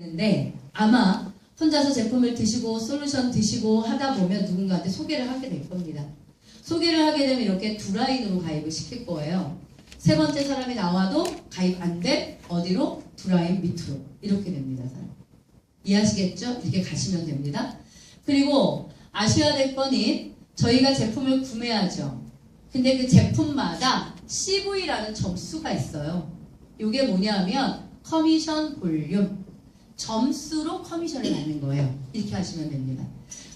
있는데 아마 혼자서 제품을 드시고 솔루션 드시고 하다 보면 누군가한테 소개를 하게 될 겁니다. 소개를 하게 되면 이렇게 두 라인으로 가입을 시킬 거예요. 세 번째 사람이 나와도 가입 안 돼. 어디로? 두 라인 밑으로. 이렇게 됩니다. 사람. 이해하시겠죠? 이렇게 가시면 됩니다. 그리고 아셔야 될 거는 저희가 제품을 구매하죠. 근데 그 제품마다 CV라는 점수가 있어요. 이게 뭐냐면 커미션 볼륨. 점수로 커미션을 받는 거예요. 이렇게 하시면 됩니다.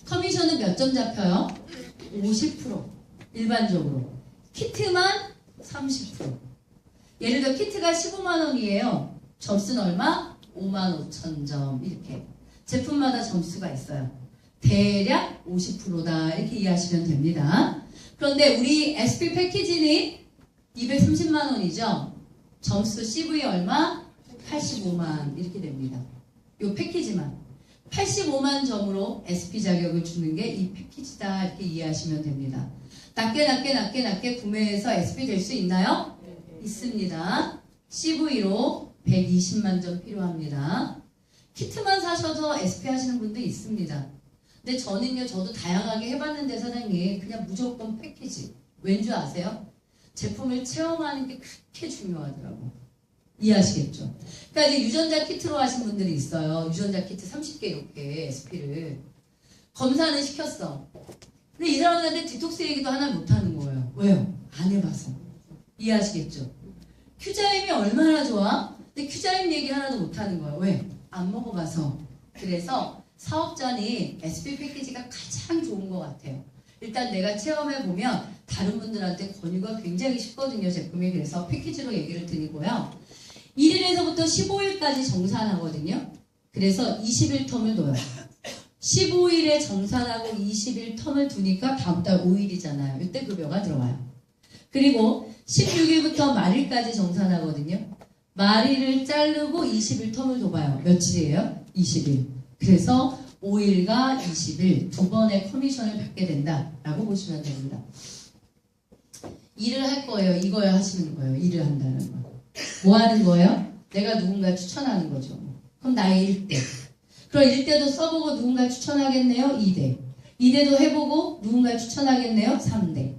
커미션은 몇 점 잡혀요? 50%. 일반적으로. 키트만 30%. 예를 들어 키트가 15만 원이에요. 점수는 얼마? 55,000점. 이렇게. 제품마다 점수가 있어요. 대략 50%다. 이렇게 이해하시면 됩니다. 그런데 우리 SP 패키지는 230만 원이죠. 점수 CV 얼마? 85만. 이렇게 됩니다. 이 패키지만 85만 점으로 SP 자격을 주는 게 이 패키지다. 이렇게 이해하시면 됩니다. 낮게 구매해서 SP 될 수 있나요? 있습니다. CV로 120만 점 필요합니다. 키트만 사셔서 SP 하시는 분도 있습니다. 근데 저도 다양하게 해봤는데 사장님 그냥 무조건 패키지. 왠지 아세요? 제품을 체험하는 게 그렇게 중요하더라고. 이해하시겠죠? 그러니까 이제 유전자 키트로 하신 분들이 있어요. 유전자 키트 30개 이렇게 SP를 검사는 시켰어. 근데 이 사람한테 디톡스 얘기도 하나 못하는 거예요. 왜요? 안 해봐서. 이해하시겠죠? 큐자임이 얼마나 좋아? 근데 큐자임 얘기 하나도 못하는 거예요. 왜? 안 먹어봐서. 그래서 사업자는 SP 패키지가 가장 좋은 것 같아요. 일단 내가 체험해보면 다른 분들한테 권유가 굉장히 쉽거든요. 제품이. 그래서 패키지로 얘기를 드리고요. 1일에서부터 15일까지 정산하거든요. 그래서 21텀을 둬요. 15일에 정산하고 20일 텀을 두니까 다음 달 5일이잖아요. 이때 급여가 들어와요. 그리고 16일부터 말일까지 정산하거든요. 말일을 자르고 20일 텀을 둬봐요. 며칠이에요? 20일. 그래서 5일과 20일 두 번의 커미션을 받게 된다라고 보시면 됩니다. 일을 할 거예요. 이거야 하시는 거예요. 일을 한다는 거. 뭐 하는 거예요? 내가 누군가 추천하는 거죠. 그럼 나의 1대. 그럼 1대도 써보고 누군가 추천하겠네요? 2대. 2대도 해보고 누군가 추천하겠네요? 3대.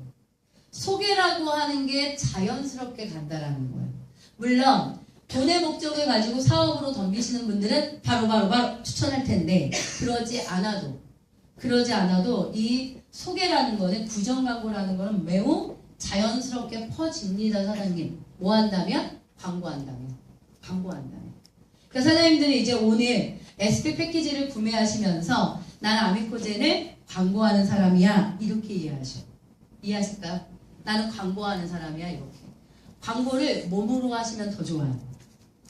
소개라고 하는 게 자연스럽게 간다라는 거예요. 물론 돈의 목적을 가지고 사업으로 덤비시는 분들은 바로 추천할 텐데 그러지 않아도 이 소개라는 거는 구정 광고라는 거는 매우 자연스럽게 퍼집니다. 사장님. 뭐 한다면? 광고한다면. 그러니까 사장님들이 이제 오늘 SP 패키지를 구매하시면서 나는 아미코젠을 광고하는 사람이야. 이렇게 이해하실까요? 나는 광고하는 사람이야. 이렇게. 광고를 몸으로 하시면 더 좋아요.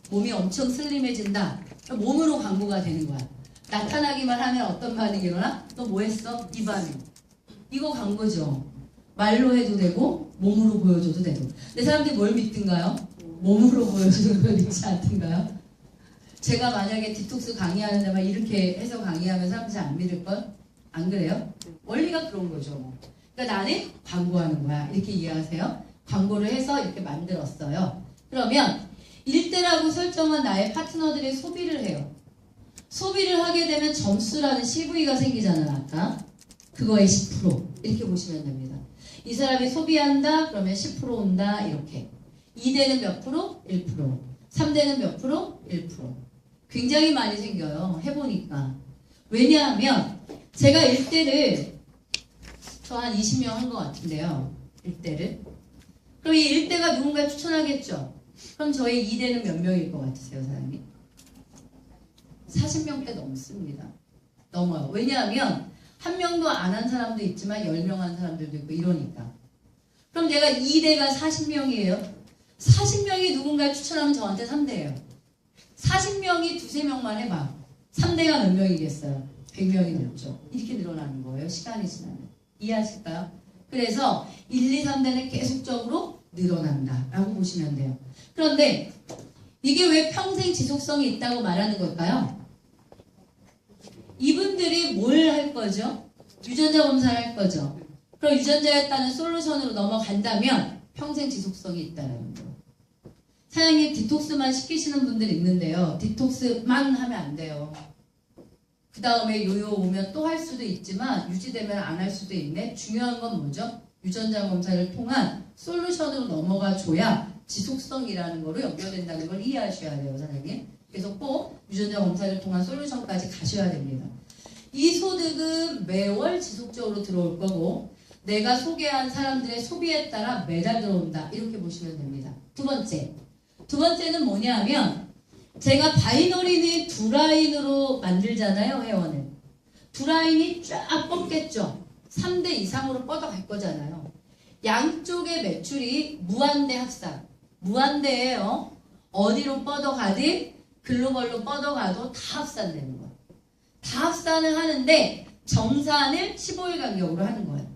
몸이 엄청 슬림해진다. 몸으로 광고가 되는 거야. 나타나기만 하면 어떤 반응이 일어나? 너 뭐 했어? 이 반응. 이거 광고죠. 말로 해도 되고 몸으로 보여줘도 되고. 근데 사람들이 뭘 믿든가요? 몸으로 보여주는 걸 믿지 않든가요? 제가 만약에 디톡스 강의하는 데만 이렇게 해서 강의하면 사람들이 안 믿을걸? 안 그래요? 원리가 그런 거죠. 그러니까 나는 광고하는 거야. 이렇게 이해하세요? 광고를 해서 이렇게 만들었어요. 그러면 1대라고 설정한 나의 파트너들이 소비를 해요. 소비를 하게 되면 점수라는 CV가 생기잖아요. 아까. 그거의 10% 이렇게 보시면 됩니다. 이 사람이 소비한다 그러면 10% 온다 이렇게. 2대는 몇 프로? 1%. 3대는 몇 프로? 1%. 굉장히 많이 생겨요. 해보니까. 왜냐하면 제가 1대를 저 한 20명 한 것 같은데요. 1대를. 그럼 이 1대가 누군가 추천하겠죠. 그럼 저희 2대는 몇 명일 것 같으세요, 사장님? 40명대 넘습니다. 넘어요. 왜냐하면 한 명도 안 한 사람도 있지만 10명 한 사람들도 있고 이러니까. 그럼 내가 2대가 40명이에요. 40명이 누군가 추천하면 저한테 3대예요. 40명이 두세 명만 해봐. 3대가 몇 명이겠어요? 100명이 넘죠. 이렇게 늘어나는 거예요. 시간이 지나면. 이해하실까요? 그래서 1, 2, 3대는 계속적으로 늘어난다 라고 보시면 돼요. 그런데 이게 왜 평생 지속성이 있다고 말하는 걸까요? 이분들이 뭘 할 거죠? 유전자 검사를 할 거죠. 그럼 유전자에 따른 솔루션으로 넘어간다면 평생 지속성이 있다는 거예요. 사장님 디톡스만 시키시는 분들이 있는데요. 디톡스만 하면 안 돼요. 그 다음에 요요 오면 또 할 수도 있지만 유지되면 안 할 수도 있네. 중요한 건 뭐죠? 유전자 검사를 통한 솔루션으로 넘어가 줘야 지속성이라는 거로 연결된다는 걸 이해하셔야 돼요, 사장님. 그래서 꼭 유전자 검사를 통한 솔루션까지 가셔야 됩니다. 이 소득은 매월 지속적으로 들어올 거고 내가 소개한 사람들의 소비에 따라 매달 들어온다. 이렇게 보시면 됩니다. 두 번째는 뭐냐면 제가 바이너리는 두 라인으로 만들잖아요. 회원을. 두 라인이 쫙 뻗겠죠. 3대 이상으로 뻗어갈 거잖아요. 양쪽의 매출이 무한대 합산. 무한대예요. 어디로 뻗어가든 글로벌로 뻗어가도 다 합산되는 거예요. 다 합산을 하는데 정산을 15일 간격으로 하는 거예요.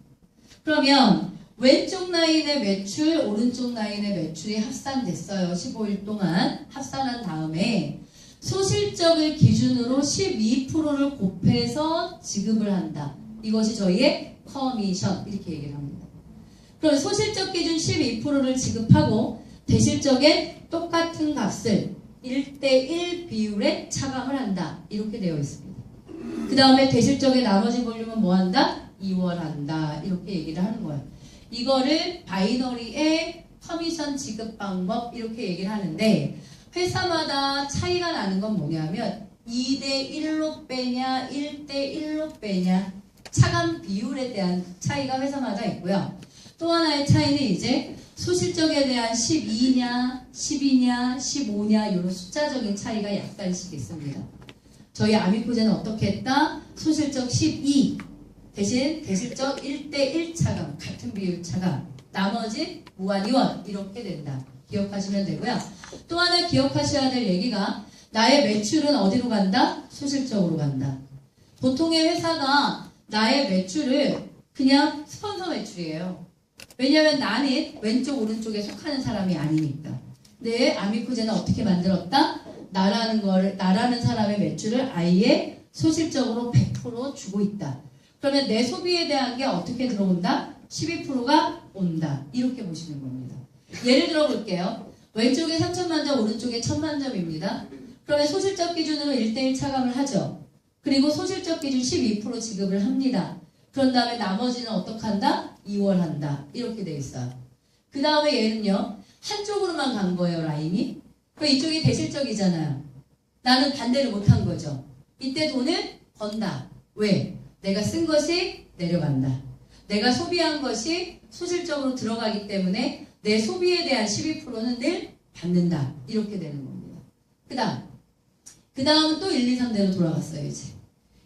그러면 왼쪽 라인의 매출, 오른쪽 라인의 매출이 합산됐어요. 15일 동안 합산한 다음에 소실적을 기준으로 12%를 곱해서 지급을 한다. 이것이 저희의 커미션 이렇게 얘기를 합니다. 그럼 소실적 기준 12%를 지급하고 대실적엔 똑같은 값을 1대1 비율에 차감을 한다. 이렇게 되어 있습니다. 그 다음에 대실적의 나머지 볼륨은 뭐 한다? 이월한다. 이렇게 얘기를 하는 거예요. 이거를 바이너리의 커미션 지급 방법 이렇게 얘기를 하는데 회사마다 차이가 나는 건 뭐냐면 2대1로 빼냐 1대1로 빼냐 차감 비율에 대한 차이가 회사마다 있고요. 또 하나의 차이는 이제 소실적에 대한 12냐 12냐 15냐 이런 숫자적인 차이가 약간씩 있습니다. 저희 아미코제는 어떻게 했다? 소실적 12 대신 대실적 1대1 차감 같은 비율 차감 나머지 무한이원 이렇게 된다. 기억하시면 되고요. 또 하나 기억하셔야 될 얘기가 나의 매출은 어디로 간다? 소실적으로 간다. 보통의 회사가 나의 매출을 그냥 스폰서 매출이에요. 왜냐하면 나는 왼쪽 오른쪽에 속하는 사람이 아니니까. 근데 아미코제는 어떻게 만들었다? 나라는 사람의 매출을 아예 소실적으로 100% 주고 있다. 그러면 내 소비에 대한 게 어떻게 들어온다? 12%가 온다. 이렇게 보시는 겁니다. 예를 들어 볼게요. 왼쪽에 3천만 점, 오른쪽에 1,000만 점입니다. 그러면 소실적 기준으로 1대1 차감을 하죠. 그리고 소실적 기준 12% 지급을 합니다. 그런 다음에 나머지는 어떻게 한다? 2월 한다. 이렇게 돼 있어요. 그 다음에 얘는요. 한쪽으로만 간 거예요. 라인이. 그럼 이쪽이 대실적이잖아요. 나는 반대를 못한 거죠. 이때 돈을 번다. 왜? 내가 쓴 것이 내려간다. 내가 소비한 것이 소실적으로 들어가기 때문에 내 소비에 대한 12%는 늘 받는다. 이렇게 되는 겁니다. 그 다음은 또 1, 2, 3대로 돌아갔어요. 이제.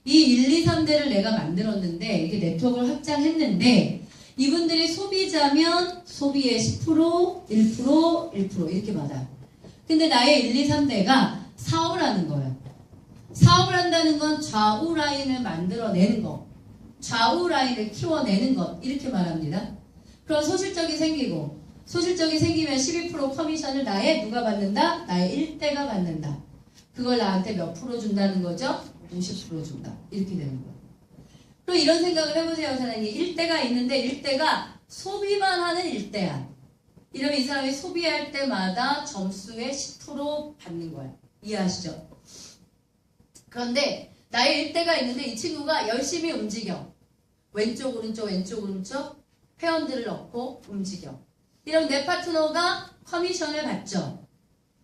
이 1, 2, 3대를 내가 만들었는데 이게 네트워크를 확장했는데 이분들이 소비자면 소비의 10%, 1%, 1% 이렇게 받아요. 근데 나의 1, 2, 3대가 사업을 하는 거예요. 사업을 한다는 건 좌우 라인을 만들어내는 것, 좌우 라인을 키워내는 것 이렇게 말합니다. 그럼 소실적이 생기고 소실적이 생기면 12% 커미션을 나의 누가 받는다? 나의 1대가 받는다. 그걸 나한테 몇 프로 준다는 거죠? 50% 준다. 이렇게 되는 거예요. 그럼 이런 생각을 해보세요, 사장님. 1대가 있는데 1대가 소비만 하는 1대야. 이러면 이 사람이 소비할 때마다 점수의 10% 받는 거예요. 이해하시죠? 그런데 나의 1대가 있는데 이 친구가 열심히 움직여. 왼쪽 오른쪽 왼쪽 오른쪽 회원들을 넣고 움직여. 이러면 내 파트너가 커미션을 받죠.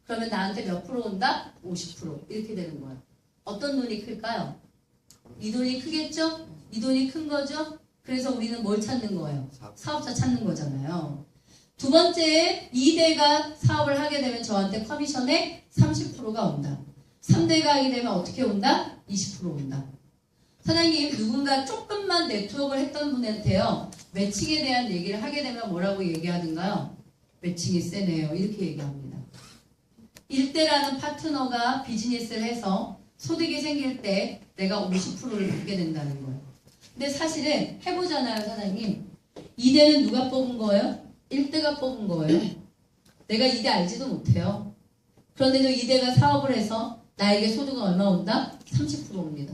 그러면 나한테 몇 프로 온다? 50% 이렇게 되는 거예요. 어떤 돈이 클까요? 이 돈이 크겠죠? 이 돈이 큰 거죠? 그래서 우리는 뭘 찾는 거예요? 사업자 찾는 거잖아요. 두 번째 2대가 사업을 하게 되면 저한테 커미션의 30%가 온다. 3대가 하게 되면 어떻게 온다? 20% 온다. 사장님 누군가 조금만 네트워크를 했던 분한테요. 매칭에 대한 얘기를 하게 되면 뭐라고 얘기하든가요? 매칭이 세네요. 이렇게 얘기합니다. 1대라는 파트너가 비즈니스를 해서 소득이 생길 때 내가 50%를 받게 된다는 거예요. 근데 사실은 해보잖아요, 사장님. 2대는 누가 뽑은 거예요? 1대가 뽑은 거예요. 내가 2대 알지도 못해요. 그런데도 2대가 사업을 해서 나에게 소득은 얼마 온다? 30% 옵니다.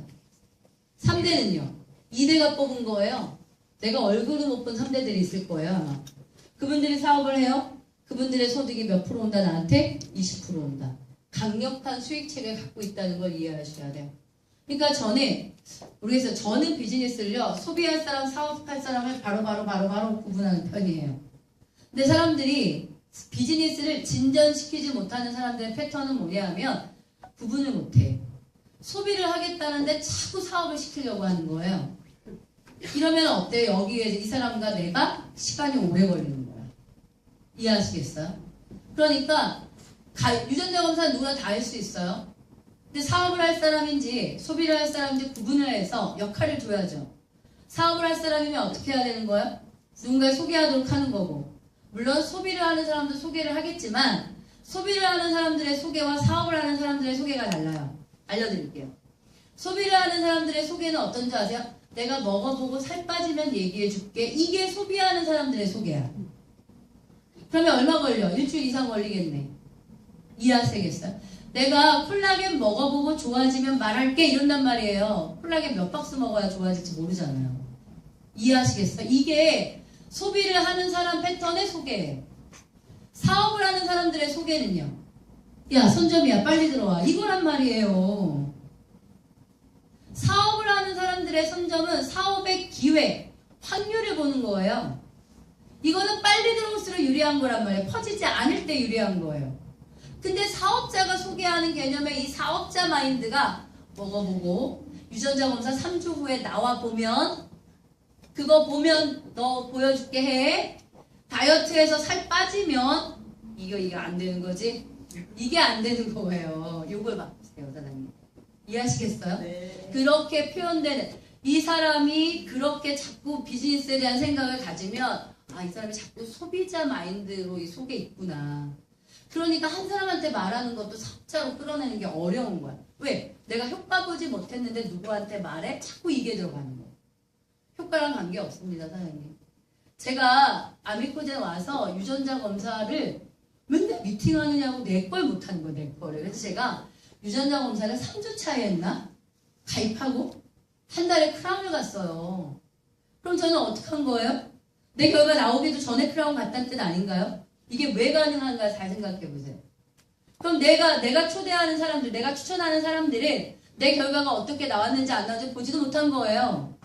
3대는요. 2대가 뽑은 거예요. 내가 얼굴도 못 본 3대들이 있을 거예요, 아마. 그분들이 사업을 해요. 그분들의 소득이 몇 프로 온다? 나한테 20% 온다. 강력한 수익책을 갖고 있다는 걸 이해하셔야 돼요. 그러니까 저는 비즈니스를요, 소비할 사람, 사업할 사람을 바로 구분하는 편이에요. 근데 사람들이 비즈니스를 진전시키지 못하는 사람들의 패턴은 뭐냐 하면 구분을 못해. 소비를 하겠다는데 자꾸 사업을 시키려고 하는 거예요. 이러면 어때요? 여기에 이 사람과 내가 시간이 오래 걸리는 거야. 이해하시겠어요? 그러니까 유전자 검사는 누구나 다 할 수 있어요. 근데 사업을 할 사람인지 소비를 할 사람인지 구분을 해서 역할을 줘야죠. 사업을 할 사람이면 어떻게 해야 되는 거예요? 누군가를 소개하도록 하는 거고, 물론 소비를 하는 사람도 소개를 하겠지만 소비를 하는 사람들의 소개와 사업을 하는 사람들의 소개가 달라요. 알려드릴게요. 소비를 하는 사람들의 소개는 어떤 줄 아세요? 내가 먹어보고 살 빠지면 얘기해줄게. 이게 소비하는 사람들의 소개야. 그러면 얼마 걸려? 일주일 이상 걸리겠네. 이해하시겠어요? 내가 콜라겐 먹어보고 좋아지면 말할게 이런단 말이에요. 콜라겐 몇 박스 먹어야 좋아질지 모르잖아요. 이해하시겠어요? 이게 소비를 하는 사람 패턴의 소개예요. 사업을 하는 사람들의 소개는요. 야, 손점이야, 빨리 들어와. 이거란 말이에요. 사업을 하는 사람들의 선점은 사업의 기회, 확률을 보는 거예요. 이거는 빨리 들어올수록 유리한 거란 말이에요. 퍼지지 않을 때 유리한 거예요. 근데 사업자가 소개하는 개념의 이 사업자 마인드가 먹어보고 유전자 검사 3주 후에 나와보면 그거 보면 너 보여줄게 해. 다이어트해서 살 빠지면 이거 안 되는 거지? 이게 안 되는 거예요. 요걸 바꾸세요, 사장님. 이해하시겠어요? 네. 그렇게 표현되는 이 사람이 그렇게 자꾸 비즈니스에 대한 생각을 가지면 이 사람이 자꾸 소비자 마인드로 이 속에 있구나. 그러니까 한 사람한테 말하는 것도 사업자로 끌어내는 게 어려운 거야. 왜? 내가 효과 보지 못했는데 누구한테 말해? 자꾸 이게 들어가는 거야. 효과랑 관계없습니다, 사장님. 제가 아미코젠 와서 유전자 검사를 맨날 미팅하느냐고 내 걸 못하는 거야, 내 거를. 그래서 제가 유전자 검사를 3주 차에 했나? 가입하고 한 달에 크라운을 갔어요. 그럼 저는 어떻게 한 거예요? 내 결과 나오기도 전에 크라운 갔다는 뜻 아닌가요? 이게 왜 가능한가 잘 생각해 보세요. 그럼 내가 초대하는 사람들, 내가 추천하는 사람들은 내 결과가 어떻게 나왔는지 안 나왔는지 보지도 못한 거예요.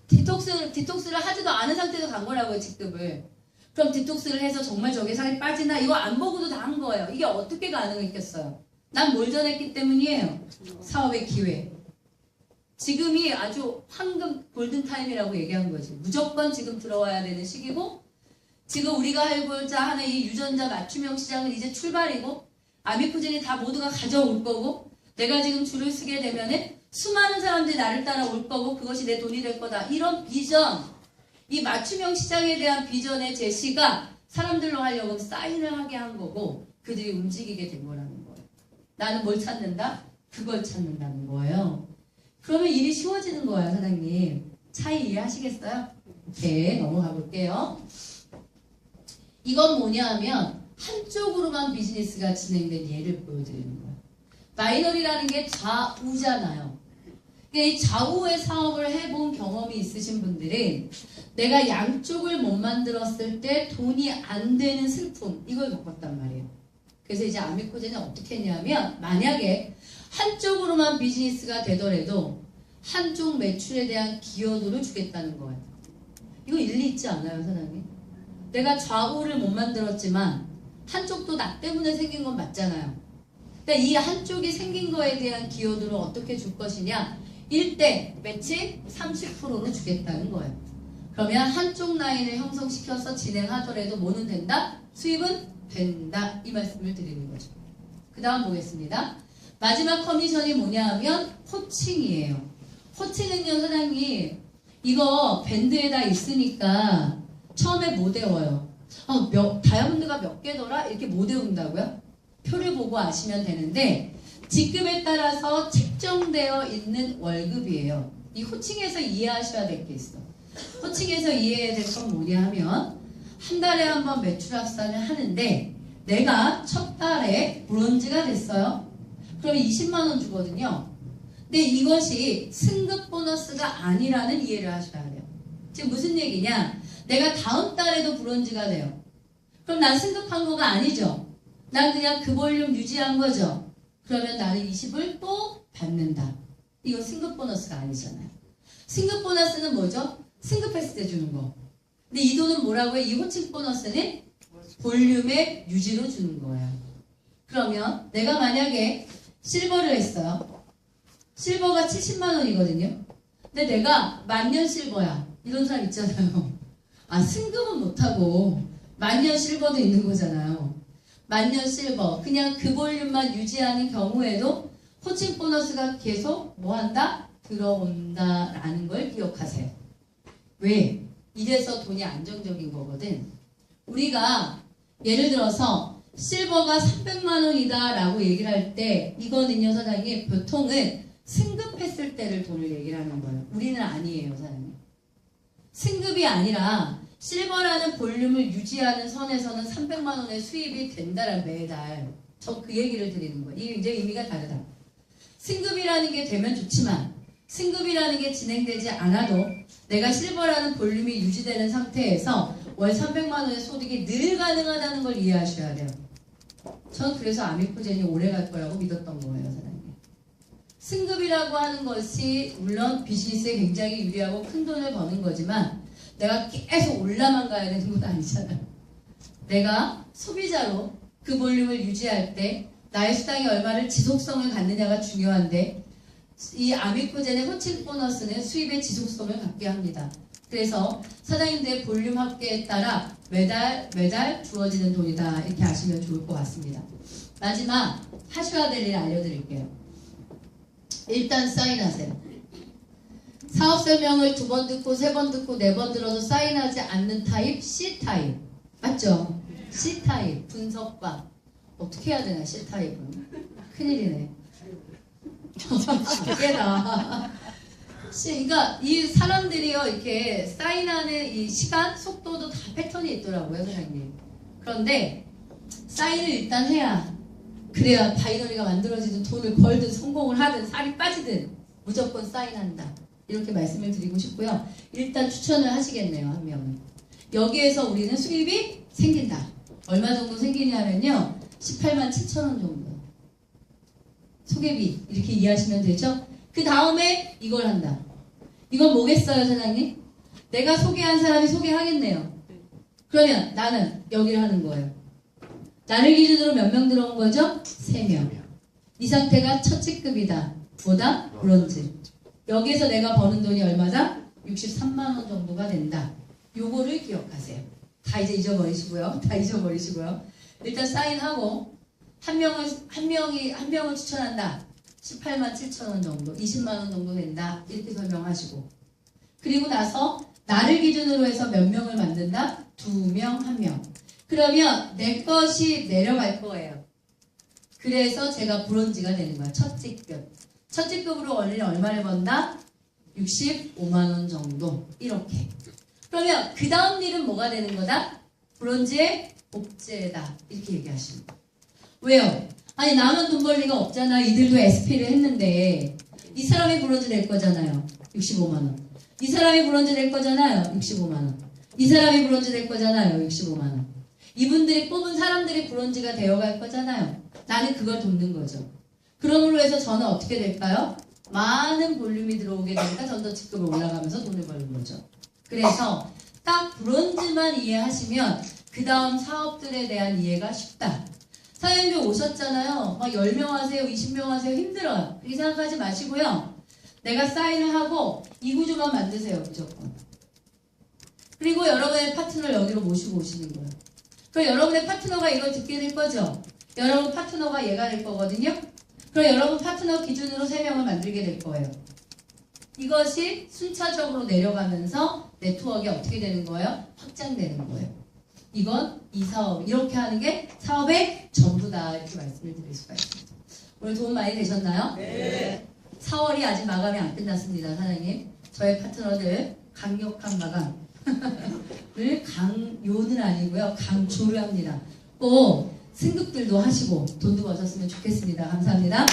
디톡스를 하지도 않은 상태에서 간 거라고요, 직급을. 그럼 디톡스를 해서 정말 저게 살이 빠지나? 이거 안 보고도 다 한 거예요. 이게 어떻게 가능했겠어요? 난 뭘 전했기 때문이에요. 사업의 기회. 지금이 아주 황금 골든타임이라고 얘기한 거지. 무조건 지금 들어와야 되는 시기고, 지금 우리가 해보자 하는 이 유전자 맞춤형 시장은 이제 출발이고, 아미코젠이 다 모두가 가져올 거고, 내가 지금 줄을 서게 되면은 수많은 사람들이 나를 따라 올 거고, 그것이 내 돈이 될 거다. 이런 비전, 이 맞춤형 시장에 대한 비전의 제시가 사람들로 하려고 사인을 하게 한 거고, 그들이 움직이게 된 거라는 거예요. 나는 뭘 찾는다? 그걸 찾는다는 거예요. 그러면 일이 쉬워지는 거예요, 사장님. 차이 이해하시겠어요? 오케이, 넘어가 볼게요. 이건 뭐냐 하면 한쪽으로만 비즈니스가 진행된 예를 보여드리는 거예요. 마이너리라는 게 좌우잖아요. 그러니까 이 좌우의 사업을 해본 경험이 있으신 분들은 내가 양쪽을 못 만들었을 때 돈이 안 되는 슬픔, 이걸 겪었단 말이에요. 그래서 이제 아미코젠은 어떻게 했냐면, 만약에 한쪽으로만 비즈니스가 되더라도 한쪽 매출에 대한 기여도를 주겠다는 거예요. 이거 일리 있지 않아요, 사장님? 내가 좌우를 못 만들었지만 한쪽도 나 때문에 생긴 건 맞잖아요. 그러니까 이 한쪽이 생긴 거에 대한 기여도를 어떻게 줄 것이냐? 1대 매치 30%로 주겠다는 거예요. 그러면 한쪽 라인을 형성시켜서 진행하더라도 뭐는 된다? 수입은 된다. 이 말씀을 드리는 거죠. 그 다음 보겠습니다. 마지막 커미션이 뭐냐 하면 호칭이에요. 호칭은요, 사장님, 이거 밴드에다 있으니까 처음에 못 외워요. 다이아몬드가 몇 개더라? 이렇게 못 외운다고요? 표를 보고 아시면 되는데, 직급에 따라서 책정되어 있는 월급이에요. 이 호칭에서 이해하셔야 될 게 있어. 호칭에서 이해해야 될 건 뭐냐 하면, 한 달에 한 번 매출 합산을 하는데 내가 첫 달에 브론즈가 됐어요. 그러면 20만 원 주거든요. 근데 이것이 승급 보너스가 아니라는 이해를 하셔야 돼요. 지금 무슨 얘기냐? 내가 다음 달에도 브론즈가 돼요. 그럼 난 승급한 거가 아니죠. 난 그냥 그 볼륨 유지한 거죠. 그러면 나는 20을 또 받는다. 이건 승급 보너스가 아니잖아요. 승급 보너스는 뭐죠? 승급했을 때 주는 거. 근데 이 돈은 뭐라고요? 이 호칭 보너스는 볼륨의 유지로 주는 거예요. 그러면 내가 만약에 실버를 했어요. 실버가 70만 원이거든요. 근데 내가 만년 실버야. 이런 사람 있잖아요. 아, 승급은 못하고 만년 실버도 있는 거잖아요. 만년 실버. 그냥 그 볼륨만 유지하는 경우에도 호칭 보너스가 계속 뭐 한다? 들어온다라는 걸 기억하세요. 왜? 이래서 돈이 안정적인 거거든. 우리가 예를 들어서 실버가 300만 원이다 라고 얘기를 할 때 이거는요 사장님 보통은 승급했을 때를 돈을 얘기를 하는 거예요. 우리는 아니에요 사장님. 승급이 아니라 실버라는 볼륨을 유지하는 선에서는 300만 원의 수입이 된다란 매달. 저 그 얘기를 드리는 거예요. 이게 이제 의미가 다르다. 승급이라는 게 되면 좋지만 승급이라는 게 진행되지 않아도 내가 실버라는 볼륨이 유지되는 상태에서 월 300만 원의 소득이 늘 가능하다는 걸 이해하셔야 돼요. 전 그래서 아미코젠이 오래 갈 거라고 믿었던 거예요, 사장님. 승급이라고 하는 것이 물론 비즈니스에 굉장히 유리하고 큰 돈을 버는 거지만 내가 계속 올라만 가야 되는 건 아니잖아요. 내가 소비자로 그 볼륨을 유지할 때 나의 수당이 얼마를 지속성을 갖느냐가 중요한데 이 아미코젠의 호칭 보너스는 수입의 지속성을 갖게 합니다. 그래서 사장님들의 볼륨 합계에 따라 매달 주어지는 돈이다 이렇게 아시면 좋을 것 같습니다. 마지막 하셔야 될 일 알려드릴게요. 일단 사인하세요. 사업 설명을 2번 듣고 3번 듣고 4번 들어도 사인하지 않는 타입 C타입 맞죠? C타입 분석과 어떻게 해야 되나 C타입은 큰일이네. 쉽게다. 그러니까 이 사람들이요 이렇게 사인하는 이 시간 속도도 다 패턴이 있더라고요 사장님. 그런데 사인을 일단 해야 그래야 바이너리가 만들어지든 돈을 벌든 성공을 하든 살이 빠지든 무조건 사인한다 이렇게 말씀을 드리고 싶고요. 일단 추천을 하시겠네요 한 명은. 여기에서 우리는 수입이 생긴다. 얼마 정도 생기냐면요 18만 7천 원 정도 소개비 이렇게 이해하시면 되죠. 그 다음에 이걸 한다. 이건 뭐겠어요 사장님? 내가 소개한 사람이 소개하겠네요. 그러면 나는 여기를 하는 거예요. 나를 기준으로 몇 명 들어온 거죠? 3명. 이 상태가 첫 직급이다. 뭐다? 브론즈. 여기에서 내가 버는 돈이 얼마다? 63만 원 정도가 된다. 요거를 기억하세요. 다 이제 잊어버리시고요. 다 잊어버리시고요. 일단 사인하고 한 명을 추천한다. 18만 7천 원 정도, 20만 원 정도 된다. 이렇게 설명하시고. 그리고 나서 나를 기준으로 해서 몇 명을 만든다? 2명, 1명. 그러면 내 것이 내려갈 거예요. 그래서 제가 브론즈가 되는 거야. 첫 직급. 첫 직급으로 원래는 얼마를 번다? 65만 원 정도. 이렇게. 그러면 그 다음 일은 뭐가 되는 거다? 브론즈의 복제다. 이렇게 얘기하십니다. 왜요? 아니 나만 돈 벌 리가 없잖아. 이들도 SP를 했는데 이 사람이 브론즈 낼 거잖아요. 65만 원. 이 사람이 브론즈 낼 거잖아요. 65만 원. 이 사람이 브론즈 낼 거잖아요. 65만 원. 이분들이 뽑은 사람들이 브론즈가 되어갈 거잖아요. 나는 그걸 돕는 거죠. 그러므로 해서 저는 어떻게 될까요? 많은 볼륨이 들어오게 되니까 전 더 직급을 올라가면서 돈을 버는 거죠. 그래서 딱 브론즈만 이해하시면 그 다음 사업들에 대한 이해가 쉽다. 사장님들 오셨잖아요. 막 10명 하세요, 20명 하세요. 힘들어요. 그렇게 생각하지 마시고요. 내가 사인을 하고 이 구조만 만드세요. 무조건. 그리고 여러분의 파트너를 여기로 모시고 오시는 거예요. 그럼 여러분의 파트너가 이걸 듣게 될 거죠. 여러분 파트너가 얘가 될 거거든요. 그럼 여러분 파트너 기준으로 3명을 만들게 될 거예요. 이것이 순차적으로 내려가면서 네트워크가 어떻게 되는 거예요? 확장되는 거예요. 이건 이 사업 이렇게 하는 게 사업의 전부다 이렇게 말씀을 드릴 수가 있습니다. 오늘 도움 많이 되셨나요? 네. 4월이 아직 마감이 안 끝났습니다. 사장님. 저의 파트너들 강력한 마감을 강요는 아니고요. 강조를 합니다. 꼭 승급들도 하시고 돈도 버셨으면 좋겠습니다. 감사합니다.